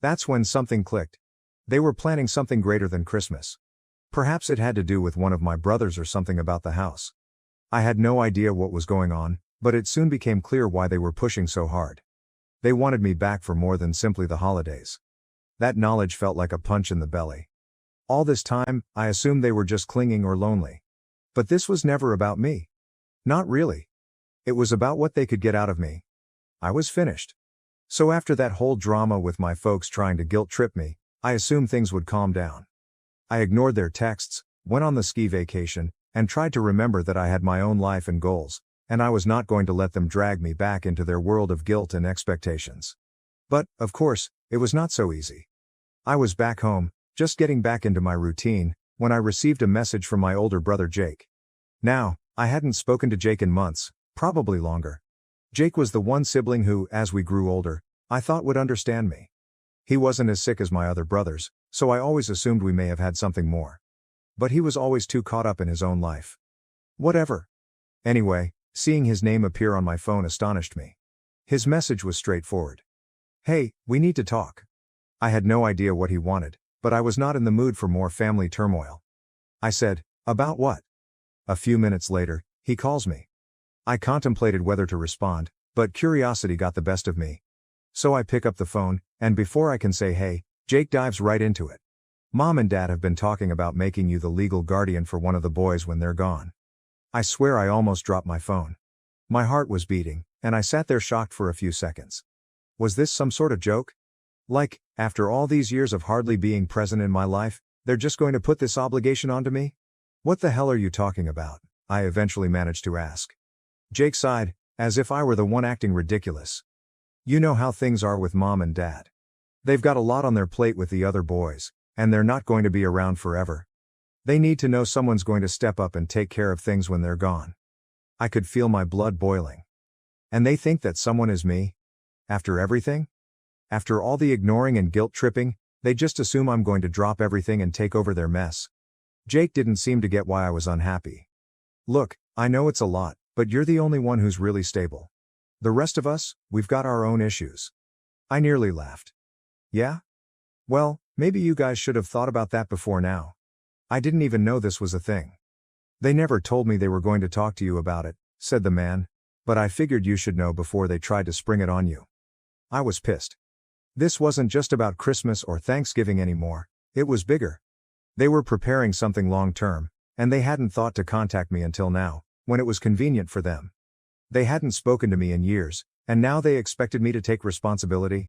That's when something clicked. They were planning something greater than Christmas. Perhaps it had to do with one of my brothers or something about the house. I had no idea what was going on, but it soon became clear why they were pushing so hard. They wanted me back for more than simply the holidays. That knowledge felt like a punch in the belly. All this time, I assumed they were just clinging or lonely. But this was never about me. Not really. It was about what they could get out of me. I was finished. So after that whole drama with my folks trying to guilt trip me, I assumed things would calm down. I ignored their texts, went on the ski vacation, and tried to remember that I had my own life and goals, and I was not going to let them drag me back into their world of guilt and expectations. But, of course, it was not so easy. I was back home, just getting back into my routine, when I received a message from my older brother Jake. Now, I hadn't spoken to Jake in months, probably longer. Jake was the one sibling who, as we grew older, I thought would understand me. He wasn't as sick as my other brothers, so I always assumed we may have had something more. But he was always too caught up in his own life. Whatever. Anyway, seeing his name appear on my phone astonished me. His message was straightforward. "Hey, we need to talk." I had no idea what he wanted, but I was not in the mood for more family turmoil. I said, "About what?" A few minutes later, he calls me. I contemplated whether to respond, but curiosity got the best of me. So I pick up the phone, and before I can say hey, Jake dives right into it. "Mom and Dad have been talking about making you the legal guardian for one of the boys when they're gone." I swear I almost dropped my phone. My heart was beating, and I sat there shocked for a few seconds. Was this some sort of joke? Like, after all these years of hardly being present in my life, they're just going to put this obligation onto me? "What the hell are you talking about?" I eventually managed to ask. Jake sighed, as if I were the one acting ridiculous. "You know how things are with Mom and Dad. They've got a lot on their plate with the other boys, and they're not going to be around forever. They need to know someone's going to step up and take care of things when they're gone." I could feel my blood boiling. And they think that someone is me? After everything? After all the ignoring and guilt tripping, they just assume I'm going to drop everything and take over their mess. Jake didn't seem to get why I was unhappy. "Look, I know it's a lot, but you're the only one who's really stable. The rest of us, we've got our own issues." I nearly laughed. "Yeah? Well, maybe you guys should have thought about that before now. I didn't even know this was a thing." "They never told me they were going to talk to you about it," said the man, "but I figured you should know before they tried to spring it on you." I was pissed. This wasn't just about Christmas or Thanksgiving anymore, it was bigger. They were preparing something long-term, and they hadn't thought to contact me until now, when it was convenient for them. They hadn't spoken to me in years, and now they expected me to take responsibility.